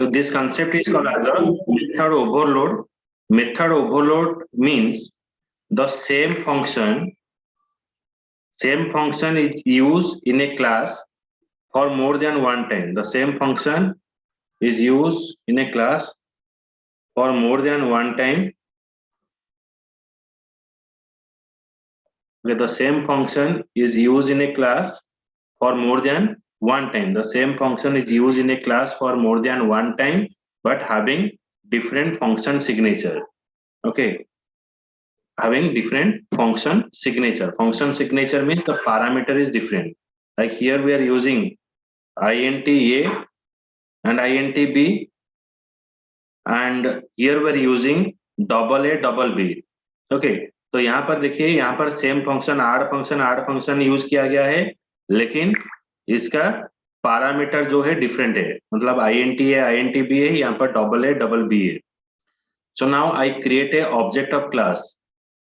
So this concept is called as a method overload. Method overload means the same function is used in a class for more than one time. The same function is used in a class for more than one time. Okay, the same function is used in a class for more than one time. The same function is used in a class for more than one time, but having different function signature. Okay, having different function signature. Function signature means the parameter is different. Like here we are using int a and int b, and here we are using double a double b. Okay, तो यहाँ पर देखिए, यहाँ पर same function आड function use किया गया है, लेकिन इसका पैरामीटर जो है डिफरेंट है. मतलब int है, int b है, यहाँ पर डबल a डबल b है. So now I create a object of class.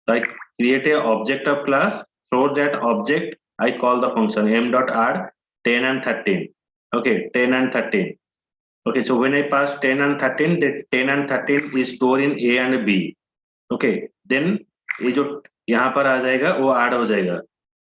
I create a object of class. Through that object, I call the function m.add 10 and 13. Okay, 10 and 13. Okay, so when I pass 10 and 13, that 10 and 13 is stored in a and b. Okay, then ये जो यहाँ पर आ जाएगा वो add हो जाएगा.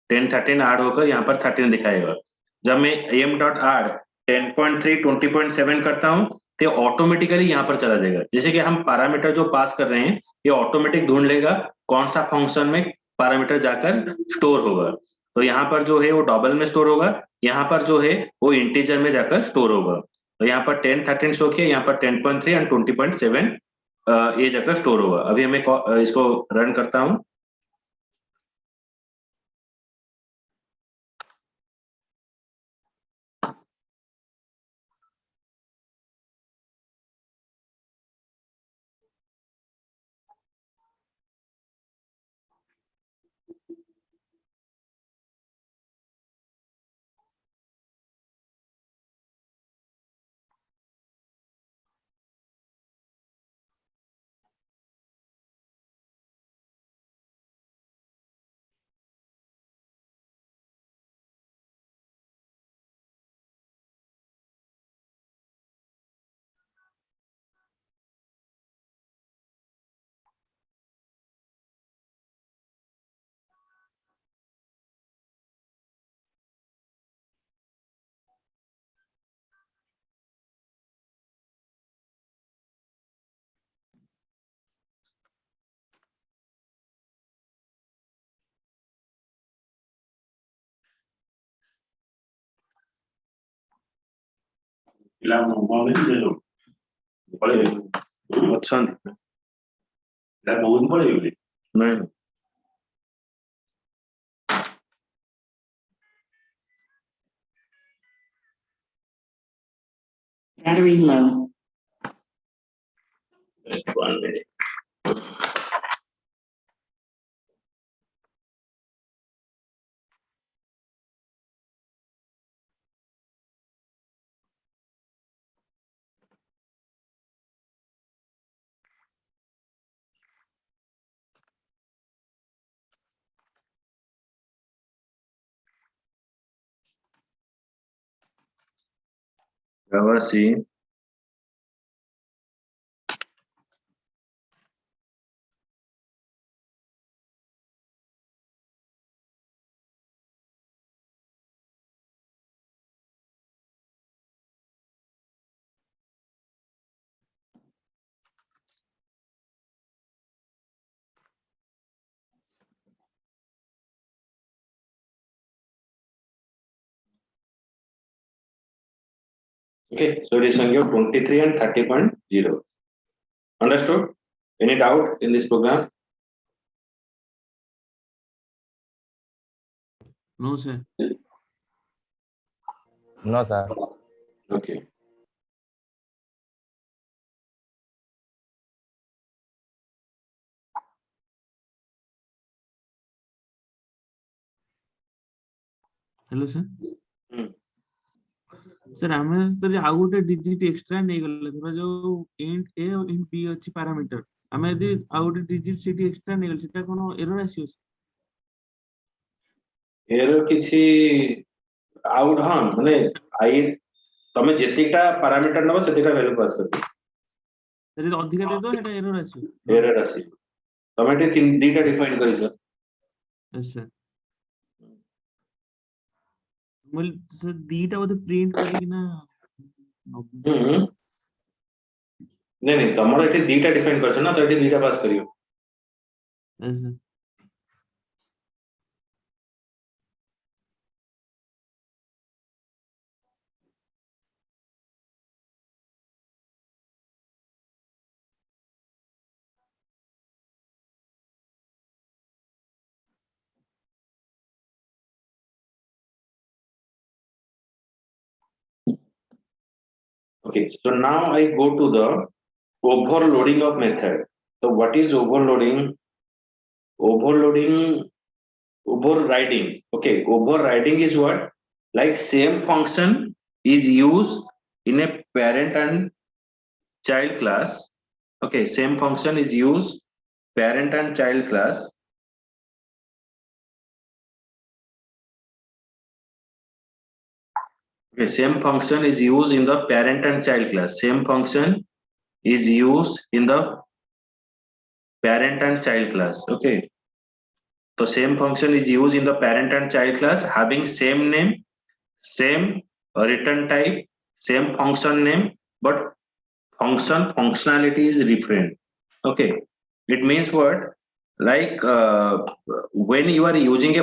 10 13 add होकर यहाँ पर 13 दिखाएगा. जब मैं m.add 10.3 20.7 करता हूँ तो ऑटोमेटिकली यहाँ पर चला जाएगा. जैसे कि हम पैरामीटर जो पास कर रहे हैं ये ऑटोमेटिक ढूंढ लेगा कौन सा फंक्शन में पैरामीटर जाकर स्टोर होगा. तो यहाँ पर जो है वो डबल में स्टोर होगा, यहाँ पर जो है वो इंटीजर में जाकर स्टोर होगा. तो यहाँ पर 10 13 शो किया, यहाँ पर 10.3 एंड 20.7 ये जगह स्टोर होगा. अभी मैं इसको रन करता हूं. अच्छा नहीं. Battery low. Just 1 minute. See. Okay, so it is showing you 23 and 30.0. Understood? Any doubt in this program? No, sir. No, sir. Okay. Hello, sir. Sir आमे तो आउ गोटे डिजिट एक्स्ट्रा नहीं गले धर जो इंट ए और इंट बी अछि पैरामीटर आमे यदि आउ गोटे डिजिट सिटी एक्स्ट्रा नहीं गले सेटा कोनो एरर आसीयो. एरर किछि आउट हां माने आई तमे जेतिकटा पैरामीटर नबो सेतिकटा वैल्यू पास कर ଯଦି ଅଧିକା ଦେଇଦବ ସେଟା ଏରର ଆସିବ। एरर आसी तमे टे दीटा डिफाइन करिस ଆଚ୍ଛା ମୁଁ ସେ ଦିଟା ବୋଧେ ପ୍ରିंट କରିକିନା नहीं नहीं तमरो एठी दीटा डिफाइन करछ ना तो एठी दीटा पास करियो ଆଚ୍ଛା okay so now I go to the overloading of method so what is overloading overriding okay overriding is what like same function is used in a parent and child class okay same function is used parent and child class okay same function is used in the parent and child class same function is used in the parent and child class okay so same function is used in the parent and child class having same name same return type same function name but functionality is different okay it means what like when you are using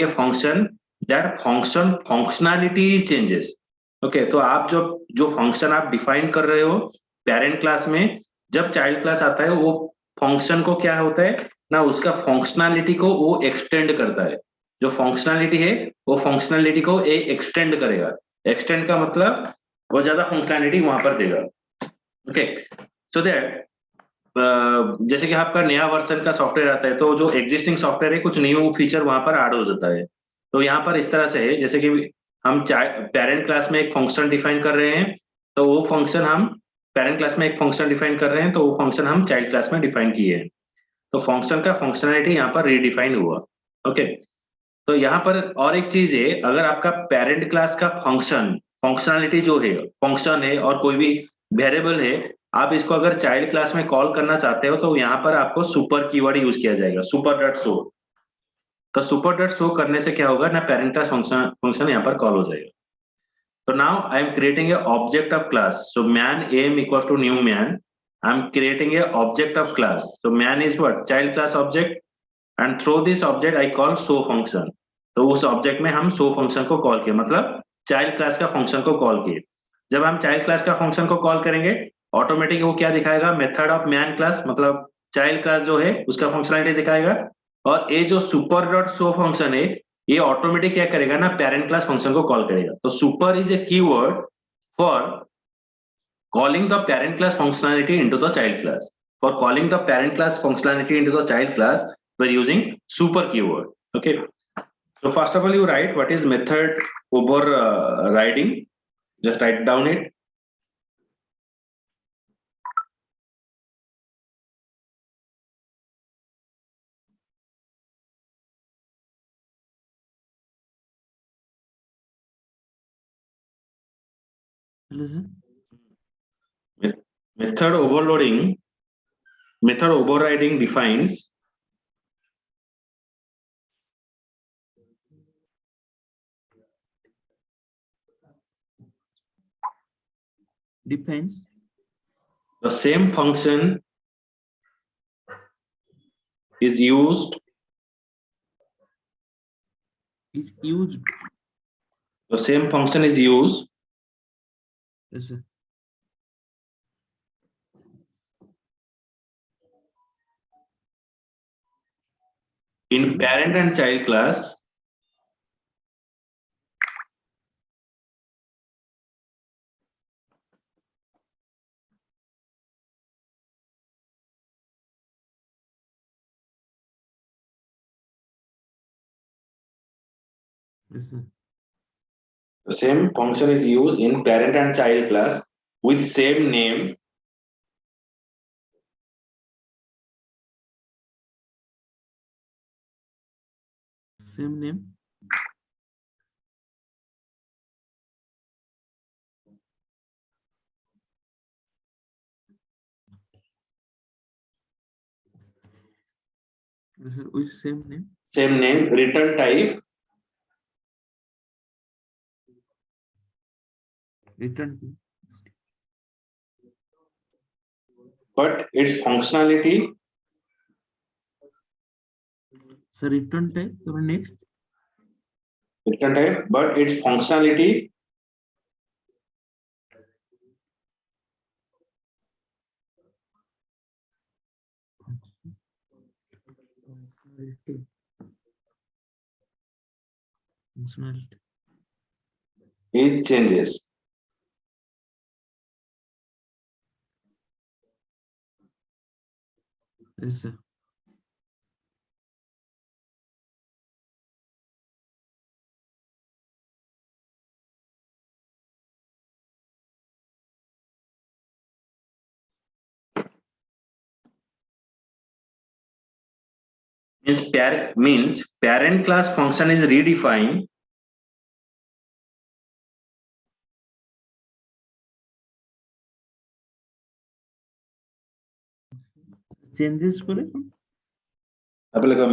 a function that function functionality changes okay तो आप जो जो function आप define कर रहे हो parent class में जब चाइल्ड क्लास आता है वो फंक्शन को क्या होता है ना उसका फंक्शनैलिटी को वो एक्सटेंड करता है जो फंक्शनैलिटी है वो फंक्शनैलिटी को एक्सटेंड करेगा एक्सटेंड का मतलब वो ज्यादा फंक्शनैलिटी वहां पर देगा ओके सो दैट जैसे कि आपका नया वर्जन का सॉफ्टवेयर आता है तो जो एग्जिस्टिंग सॉफ्टवेयर है कुछ न्यू फीचर वहां पर ऐड हो जाता है तो यहाँ पर इस तरह से है जैसे कि हम पेरेंट क्लास में एक फंक्शन डिफाइन कर रहे हैं तो वो फंक्शन हम पेरेंट क्लास में एक फंक्शन डिफाइन कर रहे हैं तो वो फंक्शन हम चाइल्ड क्लास में डिफाइन किए हैं तो फंक्शन का फंक्शनैलिटी यहाँ पर रीडिफाइन हुआ ओके तो यहाँ पर और एक चीज है अगर आपका पेरेंट क्लास का फंक्शनैलिटी जो है फंक्शन है और कोई भी वेरिएबल है आप इसको अगर चाइल्ड क्लास में कॉल करना चाहते हो तो यहाँ पर आपको सुपर कीवर्ड यूज किया जाएगा सुपर डॉट शो तो सुपर डॉट शो करने से क्या होगा ना पेरेंट क्लास फंक्शन यहाँ पर कॉल हो जाएगा so now I am creating a object of class so man am equals to new man I am creating a object of class so man is what child class object and through this object I call show function तो उस object में हम show function को call किए मतलब child class का function को call किए जब हम चाइल्ड क्लास का फंक्शन को कॉल करेंगे ऑटोमेटिक वो क्या दिखाएगा मेथड ऑफ मैन क्लास मतलब चाइल्ड क्लास जो है उसका फंक्शनैलिटी दिखाएगा और ये जो सुपर डॉट शो फंक्शन है ये ऑटोमेटिक क्या करेगा ना पेरेंट क्लास फंक्शन को कॉल करेगा तो super is a keyword for calling the parent class functionality into the child class for calling the parent class functionality into the child class we're using super keyword okay so first of all you write what is method overriding just write down it hello sir method overriding defines defence the same function is used is used the same function is used yes sir in parent and child class yes sir the same function is used in parent and child class with same name same name Which same name? Same name, return type, Return to. but its functionality, So return type. So next. return type, but its functionality Functionality. is changes. Yes, sir. Means parent class function is redefined. Changes করে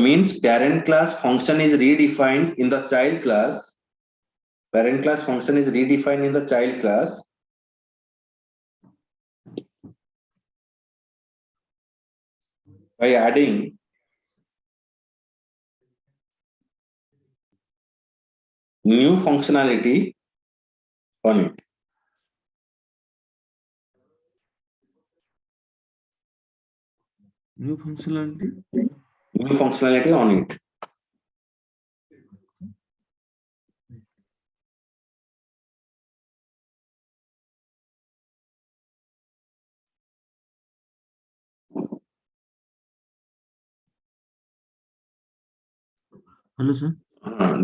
Means parent class function is redefined in the child class. Parent class function is redefined in the child class by adding new functionality on it. new functionality. New functionality on it. Hello, sir.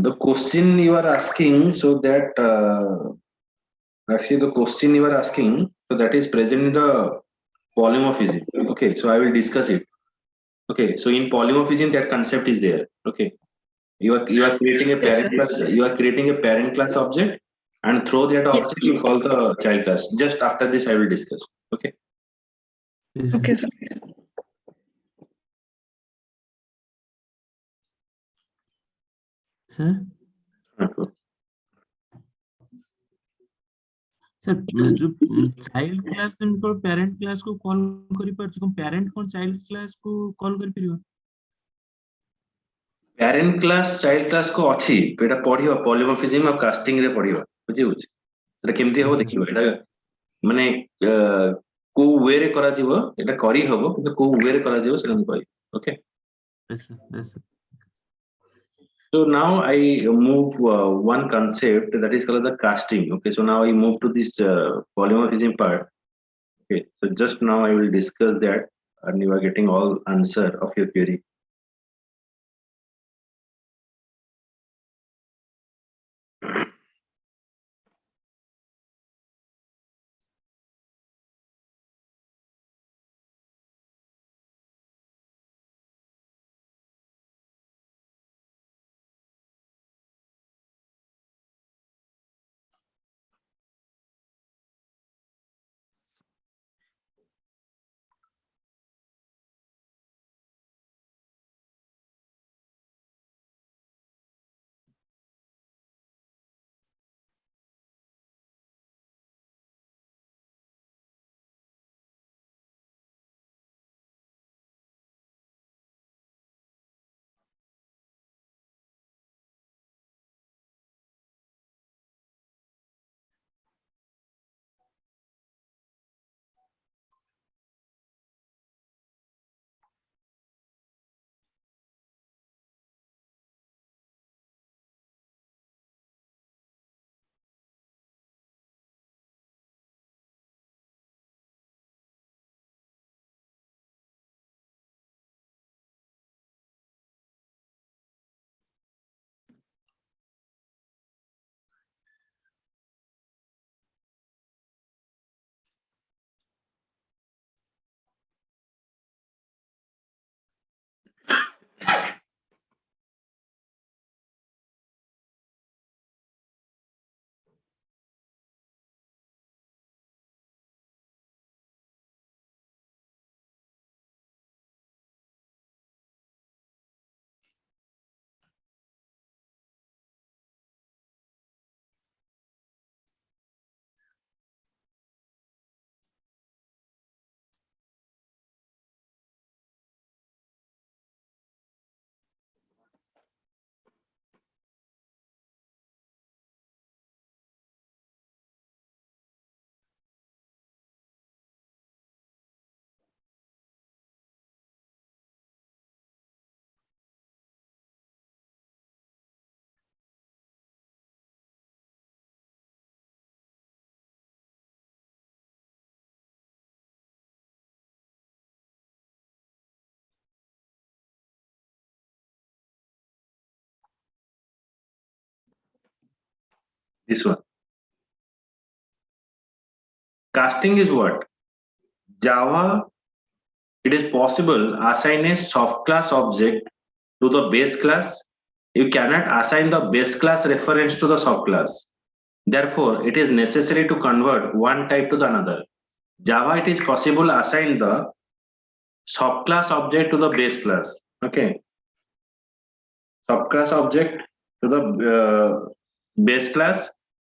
The question you are asking, so that actually the question you are asking, so that is present in the polymorphism. Okay, so I will discuss it. Okay, so in polymorphism, that concept is there. Okay, you are creating a Yes, parent class. You are creating a parent class object, and through that Yes. object you call the child class. Just after this, I will discuss. Okay. Yes, Okay, sir. sir. Sir जो child class तुमको parent class को call करि पारछ कोन parent कोन child class को call करि परियो प्यारेंट class child class को अछि एटा पढियो polymorphism और कास्टिंग रे पढियो बुझि बुझ एटा केमती हो देखियो एटा माने को वे रे करा जीवो एटा करी हबो किंतु को वे रे करा जीवो सेटा हम कहि okay yes so now I move one concept that is called the casting. Okay, so now I move to this polymorphism part. Okay, so just now I will discuss that and you are getting all answer of your query. This one. Casting is what? Java, it is possible assign a soft class object to the base class. You cannot assign the base class reference to the soft class. Therefore, it is necessary to convert one type to the another. Java, it is possible assign the soft class object to the base class. Okay. Soft class object to the base class,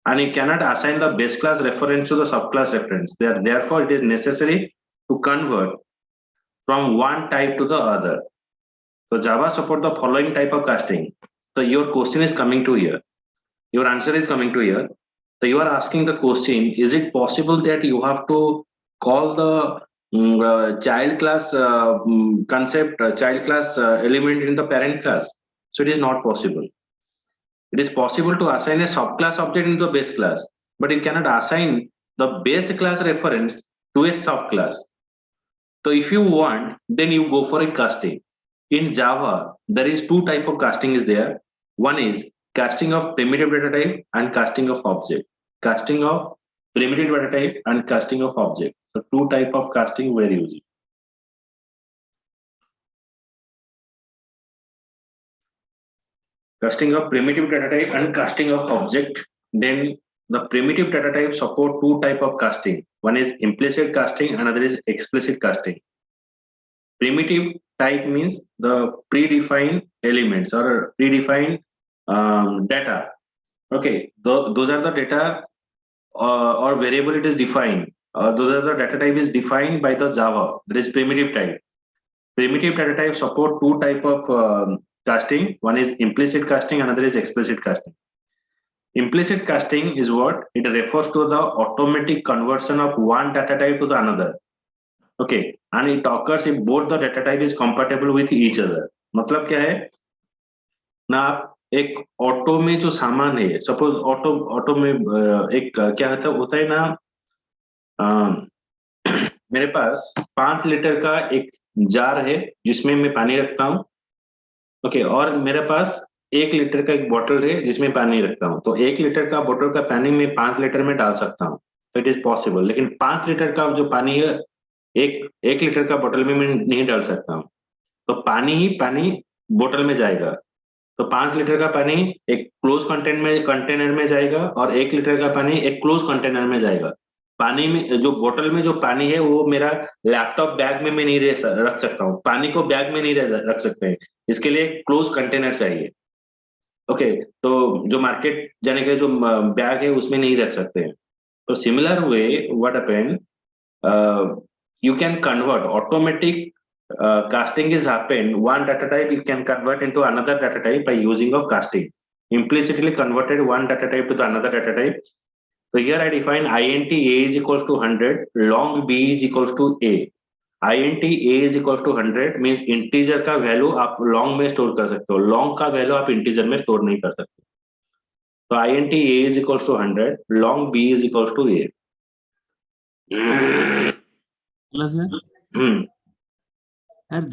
and you cannot assign the base class reference to the subclass reference. Therefore, it is necessary to convert from one type to the other. So Java support the following type of casting. So your question is coming to here. Your answer is coming to here. So you are asking the question, is it possible that you have to call the child class concept, child class element in the parent class? So it is not possible. It is possible to assign a subclass object into the base class, but you cannot assign the base class reference to a subclass. So if you want, then you go for a casting. In Java, there is two type of casting is there. One is casting of primitive data type and casting of object. Casting of primitive data type and casting of object. So two type of casting we're using. Casting of primitive data type and casting of object. Then the primitive data type support two type of casting. One is implicit casting, another is explicit casting. Primitive type means the predefined elements or predefined data. Okay, those are the data or variable it is defined. Those are the data type is defined by the Java. That is primitive type. Primitive data type support two type of casting. One is implicit casting, another is explicit casting. Implicit casting is what? It refers to the automatic conversion of one data type to the another. Okay, and it occurs if both the data type is compatible with each other. मतलब क्या है ना, आप एक auto में जो सामान है, सपोज ऑटो में एक क्या होता है ना, मेरे पास 5 लीटर का एक जार है जिसमें मैं पानी रखता हूँ. ओके, और मेरे पास 1 लीटर का एक बोतल है जिसमें पानी रखता हूँ. तो 1 लीटर का बोतल का पानी मैं 5 लीटर में डाल सकता हूँ. तो इट इज पॉसिबल. लेकिन 5 लीटर का जो पानी है एक लीटर का बोतल में मैं नहीं डाल सकता हूँ. तो पानी ही पानी बोतल में जाएगा. तो 5 लीटर का पानी एक क्लोज कंटेनर में जाएगा और 1 लीटर का पानी एक क्लोज कंटेनर में जाएगा. पानी में जो बोतल में जो पानी है वो मेरा लैपटॉप बैग में मैं नहीं रख सकता हूँ. पानी को बैग में नहीं रख सकते हैं. इसके लिए क्लोज कंटेनर चाहिए. ओके, तो जो मार्केट जाने के जो बैग है उसमें नहीं रख सकते हैं. तो similar way what happen, you can convert automatic casting is happened. One data type you can convert into another data type by using of casting. Implicitly converted one data type to the another data type. So here I define int a is equals to 100, long b is equals to a. int a is equals to 100 means integer का value आप long में store कर सकते हो. long का value आप integer में store नहीं कर सकते. तो int a is equals to 100, long b is equals to a.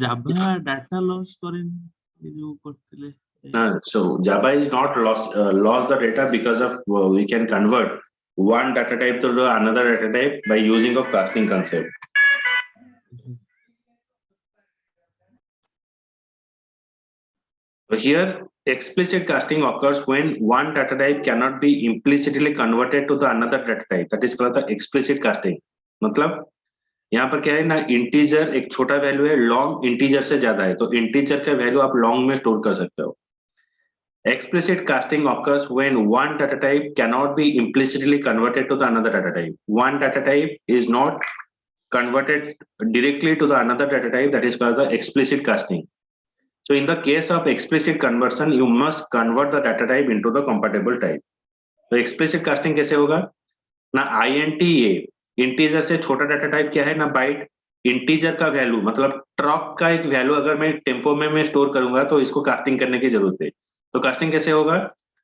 Java data loss so Java is not lost the data because of we can convert one data type to another data type by using of casting concept. So here explicit casting occurs when one data type cannot be implicitly converted to the another data type. That is called the explicit casting. मतलब यहाँ पर क्या है ना, integer एक छोटा value है, long integer से ज्यादा है, तो इंटीजर का वैल्यू आप लॉन्ग में स्टोर कर सकते हो. Explicit casting occurs when one data type cannot be implicitly converted to the another data type. One data type is not converted directly to the another data type. That is called the explicit casting. So in the case of explicit conversion, you must convert the data type into the compatible type. So explicit casting कैसे होगा ना, INT integer से छोटा data type क्या है ना, bite. Integer का value मतलब ट्रक का एक वैल्यू अगर मैं टेम्पो में मैं स्टोर करूंगा तो इसको कास्टिंग करने की जरूरत है. तो कास्टिंग कैसे होगा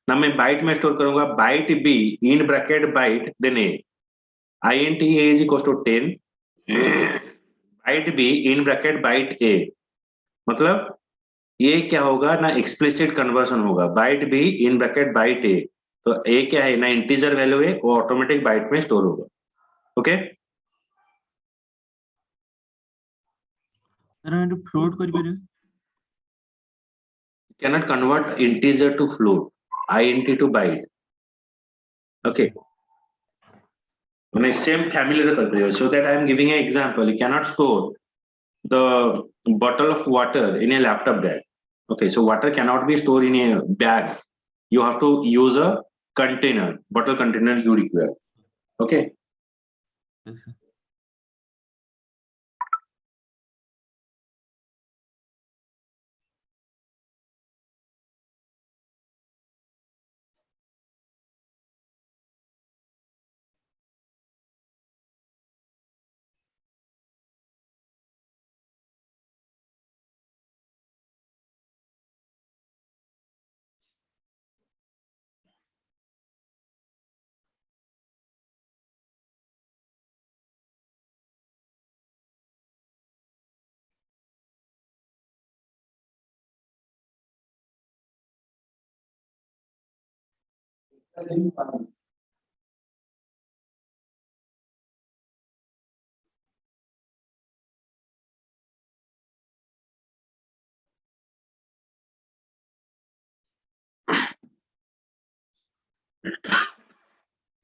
ना, मैं बाइट में स्टोर करूंगा, byte b in bracket byte then a, INT a is equals to 10, byte b in bracket byte a. मतलब ये क्या होगा ना, एक्सप्लिसिट कन्वर्सन होगा, byte b in bracket byte a. तो a क्या है ना, इंटीजर वैल्यू है, वो ऑटोमेटिक बाइट में स्टोर होगा. ओके. सर हम फ्लोट कर परिबे. Cannot convert integer to float, int to byte. Okay. When same family recursion, so that I am giving an example. You cannot store the bottle of water in a laptop bag. Okay, so water cannot be stored in a bag. You have to use a container, bottle container you require. Okay. Yes, sir.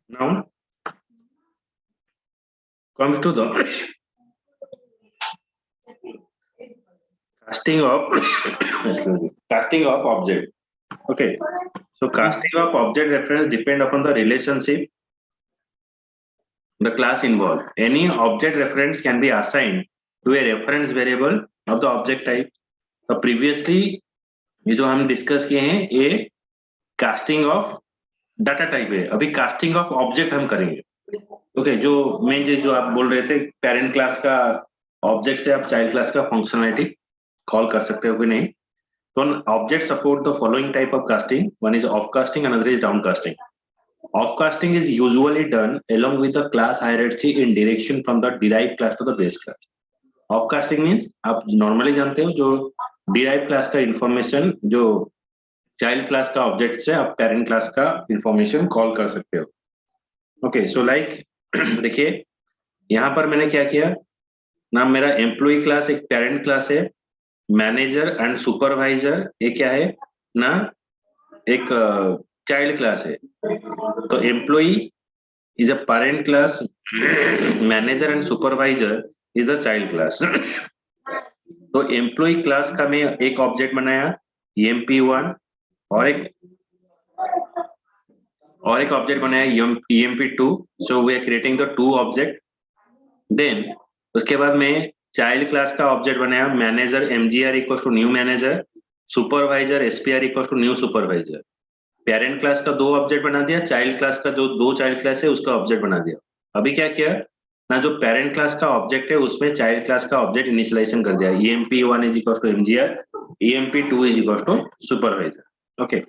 Now comes to the casting of excuse me, casting of object. Okay. So casting of object reference depend upon the relationship, the class involved. Any object reference can be assigned to a reference variable of the object type. तो previously ये जो हम discuss किए हैं ये casting of data type है. अभी casting of object हम करेंगे. ओके. जो मेन चीज जो आप बोल रहे थे, पेरेंट क्लास का ऑब्जेक्ट से आप चाइल्ड क्लास का फंक्शनलिटी कॉल कर सकते हो कि नहीं. तो object support the following type of casting. One is of casting, another is down casting. Offcasting is usually done along with the class hierarchy in direction from the derived class to the base class. Offcasting means आप normally जानते हो जो derived class का information जो child class का object से आप parent class का information call कर सकते हो. Okay, so like देखिए यहाँ पर मैंने क्या किया ना, मेरा employee class एक parent class है, manager and supervisor ये क्या है ना, एक child class है. तो employee is a parent class, manager and supervisor is a child class. तो एम्प्लॉय क्लास का मैं एक ऑब्जेक्ट बनाया emp1 और एक ऑब्जेक्ट बनाया emp2. So we are creating the two object. देन उसके बाद मैं चाइल्ड क्लास का ऑब्जेक्ट बनाया manager mgr equal to new manager, supervisor spr equal to new supervisor. Parent class का दो ऑब्जेक्ट बना दिया, चाइल्ड क्लास का जो दो चाइल्ड क्लास है उसका ऑब्जेक्ट बना दिया. अभी क्या किया ना, जो पेरेंट क्लास का ऑब्जेक्ट है उसमें चाइल्ड क्लास का ऑब्जेक्ट इनिशियलाइजेशन कर दिया. emp1 is equal to mgr, emp2 is equal to supervisor. Okay.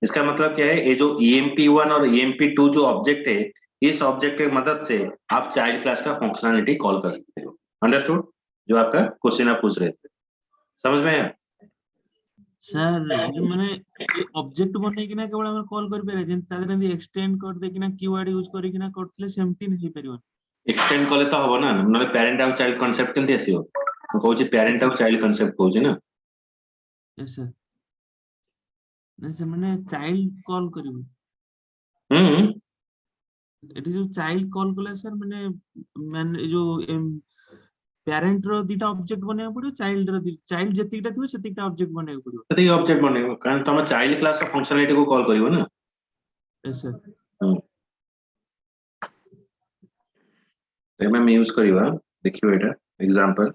इसका मतलब क्या है, ये जो emp1 और emp2 जो ऑब्जेक्ट है, इस ऑब्जेक्ट की मदद से आप चाइल्ड क्लास का फंक्शनलिटी कॉल कर सकते हो. अंडरस्टूड? जो आपका क्वेश्चन आप पूछ रहे थे, समझ में आया? सर जो माने ए ऑब्जेक्ट बनै किना केवल हम कॉल कर पेरे जेन तादरे एंदी एक्सटेंड कर दे किना कीवर्ड यूज करी किना करथले सेमती नहीं परिबो. एक्सटेंड कले तो हबो ना, नले पेरेंट आउ चाइल्ड कांसेप्ट केमति आसीबो. ମୁଁ କହୁଛି पेरेंट आउ चाइल्ड कांसेप्ट कହୁଛି ना. Yes sir. ना से माने चाइल्ड कॉल करिवो. हम्म. एटी जो चाइल्ड कॉल कले सर माने जो पेरेंट रो दिटा ऑब्जेक्ट बने पड़ो, चाइल्ड रो चाइल्ड जतिटा थियो सतिटा ऑब्जेक्ट बने पड़ो. ସେତିକି ऑब्जेक्ट बनेगा कारण तुम चाइल्ड क्लास का फंक्शनलिटी को कॉल करिवो ना. Yes sir. तो मैं यूज करिवा. देखियो एटा example.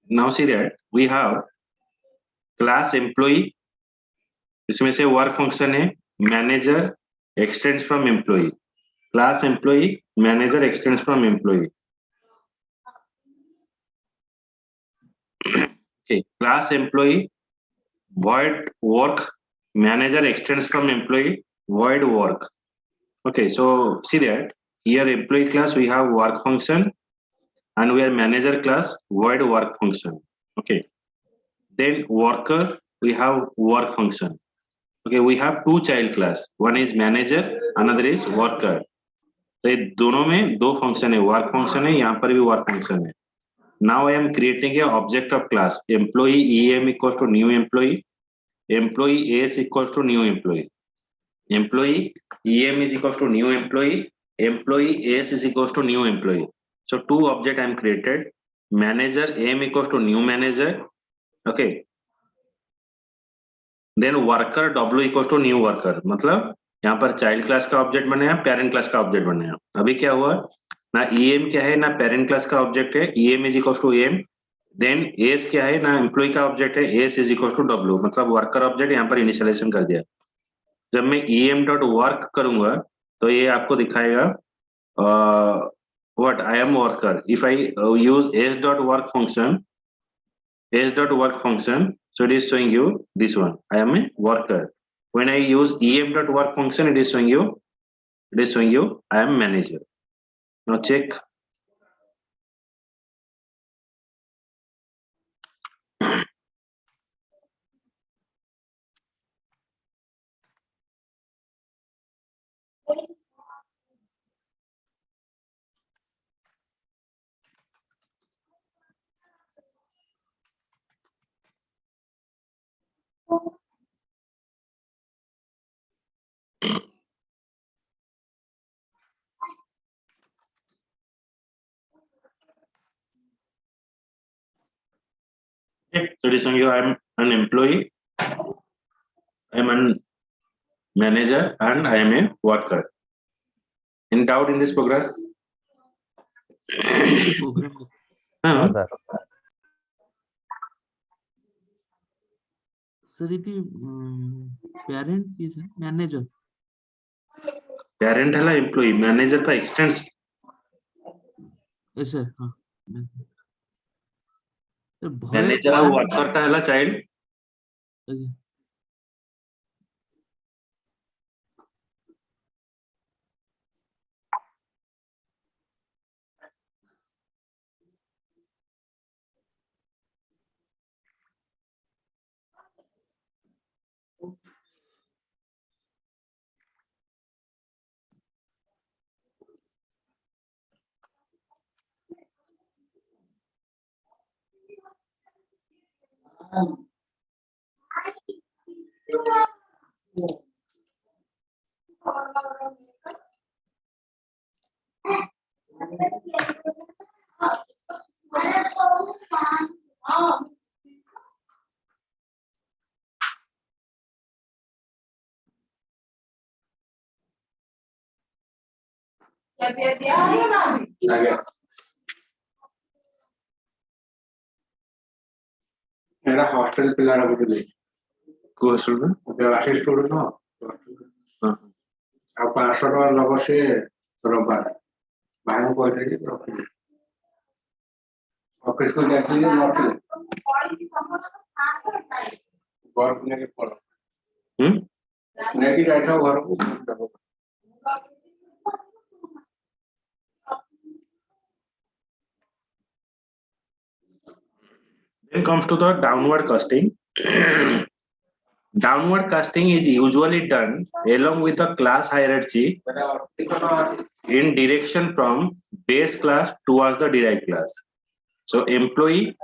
Now see that we have class employee, इसमें से वर्क फंक्शन है manager extends from employee, class employee manager extends from employee. Okay, class employee void work, manager extends from employee void work. Okay, so see that here employee class we have work function and we are manager class void work function. Okay, then worker we have work function. Okay, we have two child class, one is manager, another is worker. तो ये दोनों में दो function है, work function है, यहाँ पर भी वर्क फंक्शन है. Now I am creating a object of class employee EM equals to new employee, employee AS equals to new employee, employee EM is equals to new employee, employee AS is equals to new employee. So two object I am created, manager AM equals to new manager. Okay, then worker W equals to new worker. मतलब यहाँ पर child class का object बनेगा, parent class का object बनेगा. अभी क्या हुआ ना, EM क्या है ना पेरेंट क्लास का ऑब्जेक्ट है, EM is equal to AM. Then AS क्या है ना एम्प्लॉय का ऑब्जेक्ट है, AS is equal to W, मतलब वर्कर ऑब्जेक्ट यहाँ पर इनिशियलाइजेशन कर दिया. जब मैं EM डॉट वर्क करूंगा तो ये आपको दिखाएगा what I am worker. If I use AS dot work function, AS dot work function, so it is showing you this one, I am a worker. When I use EM dot work function, it is showing you I am manager. Now check. Okay, so it is showing you I am an employee, I am a manager, and I am a worker. In doubt in this program? program sir, it is parent is manager. Parent है employee, manager का extends. Yes sir. हाँ. Manager और worker का है child. Okay. मेरा hostel पिलारा बोले को hostel में देवाशीष स्टूडेंट हो ଆଉ 500 ଟଙ୍କା ନବ ସେ ରବିବାର ଭାଇଙ୍କୁ କହିଥିଲି ରଖିଲି ଅଫିସକୁ ଯାଇଥିଲି ନଥିଲେ ଘରକୁ ନେଇକି ପଳ ନେଇକି ଯାଇଥାଉ ଘରକୁ Then comes to the downward casting. Downward casting is usually done along with the class hierarchy in direction from base class towards the derived class. So employee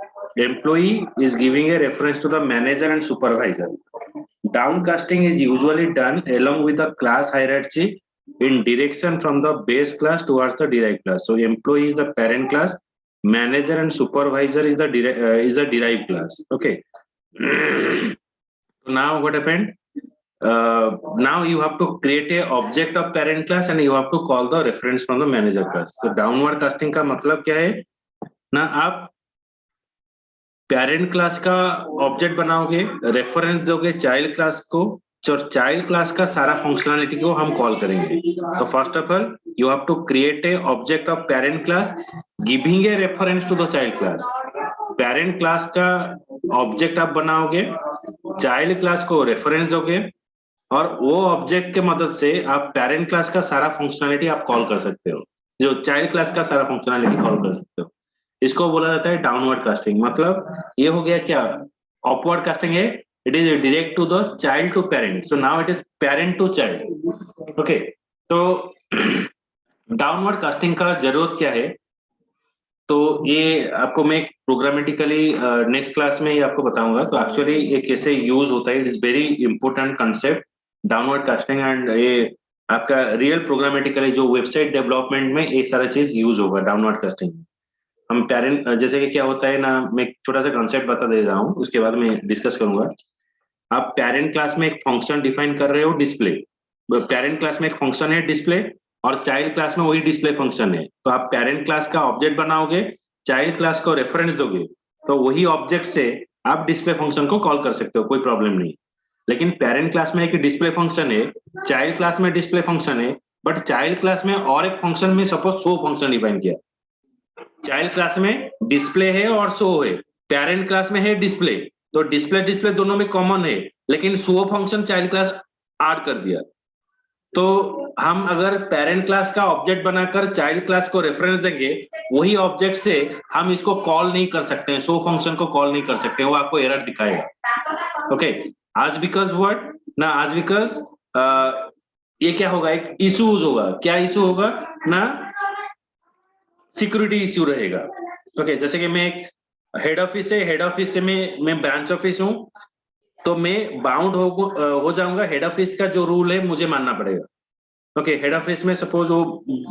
is giving a reference to the manager and supervisor. Downcasting is usually done along with the class hierarchy in direction from the base class towards the derived class. So employee is the parent class, manager and supervisor is the derived class. Okay. Now what happened? Now you have to create a object of parent class and you have to call the reference from the manager class. So downward casting का मतलब क्या है ना, आप parent class का object बनाओगे, reference दोगे child class को, और चाइल्ड क्लास का सारा फंक्शनैलिटी को हम कॉल करेंगे. तो first of all you have to create a object of parent class giving a reference to the child class. Parent class का ऑब्जेक्ट आप बनाओगे, चाइल्ड क्लास को रेफरेंस दोगे और वो ऑब्जेक्ट के मदद से आप पेरेंट क्लास का सारा फंक्शनैलिटी आप कॉल कर सकते हो, जो चाइल्ड क्लास का सारा फंक्शनैलिटी कॉल कर सकते हो. इसको बोला जाता है डाउनवर्ड कास्टिंग. मतलब ये हो गया क्या, अपवर्ड कास्टिंग है, it is direct to the child to parent. So now it is parent to child. Okay, तो डाउनवर्ड कास्टिंग का जरूरत क्या है, तो ये आपको मैं प्रोग्रामेटिकली नेक्स्ट क्लास में ही आपको बताऊंगा. तो एक्चुअली ये कैसे यूज होता है, it is very important concept downward casting. And ये आपका रियल प्रोग्रामेटिकली जो वेबसाइट डेवलपमेंट में ये सारा चीज यूज होगा डाउनवर्ड कास्टिंग. हम पेरेंट जैसे कि क्या होता है ना, मैं एक छोटा सा कंसेप्ट बता दे रहा हूँ, उसके बाद मैं डिस्कस करूंगा. आप पेरेंट क्लास में एक फंक्शन डिफाइन कर रहे हो, डिस्प्ले. पेरेंट क्लास में एक फंक्शन है डिस्प्ले और चाइल्ड क्लास में वही डिस्प्ले फंक्शन है. तो आप पेरेंट क्लास का ऑब्जेक्ट बनाओगे, चाइल्ड क्लास को रेफरेंस दोगे, तो वही ऑब्जेक्ट से आप डिस्प्ले फंक्शन को कॉल कर सकते हो, कोई प्रॉब्लम नहीं. लेकिन पेरेंट क्लास में एक डिस्प्ले फंक्शन है, चाइल्ड क्लास में डिस्प्ले फंक्शन है, बट चाइल्ड क्लास में और एक फंक्शन में सपोज शो फंक्शन डिफाइन किया. चाइल्ड क्लास में डिस्प्ले है और शो है, पेरेंट क्लास में है डिस्प्ले, तो डिस्प्ले डिस्प्ले दोनों में कॉमन है, लेकिन show function child class add कर दिया. तो हम अगर पेरेंट क्लास का ऑब्जेक्ट बनाकर चाइल्ड क्लास को रेफरेंस देंगे, वही ऑब्जेक्ट से हम इसको कॉल नहीं कर सकते हैं, शो फंक्शन को कॉल नहीं कर सकते हैं, वो आपको एरर दिखाएगा. ओके, आज बिकॉज व्हाट ना, आज बिकॉज ये क्या होगा, एक इश्यूज होगा. क्या इशू होगा ना, सिक्योरिटी इश्यू रहेगा. ओके, जैसे कि मैं एक हेड ऑफिस है, हेड ऑफिस से मैं ब्रांच ऑफिस हूं, तो मैं बाउंड हो जाऊंगा. हेड ऑफिस का जो रूल है मुझे मानना पड़ेगा. ओके, हेड ऑफिस में सपोज वो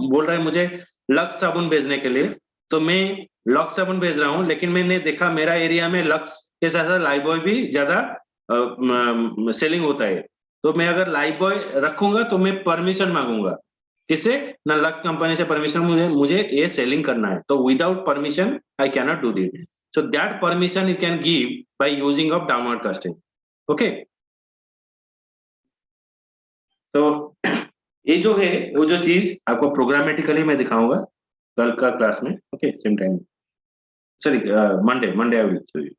बोल रहा है मुझे लक्स साबुन भेजने के लिए, तो मैं लक्स साबुन भेज रहा हूं, लेकिन मैंने देखा मेरा एरिया में लक्स के साथ साथ लाइफबॉय भी ज्यादा सेलिंग होता है. तो मैं अगर लाइफबॉय रखूंगा तो मैं परमिशन मांगूंगा, किससे ना, लक्स कंपनी से परमिशन, मुझे ये सेलिंग करना है. तो without permission I can not do that. So that permission you can give by using of downward casting. Okay, तो ये जो है वो जो चीज आपको प्रोग्रामेटिकली मैं दिखाऊंगा कल का क्लास में. Okay, same time, sorry Monday I will show you.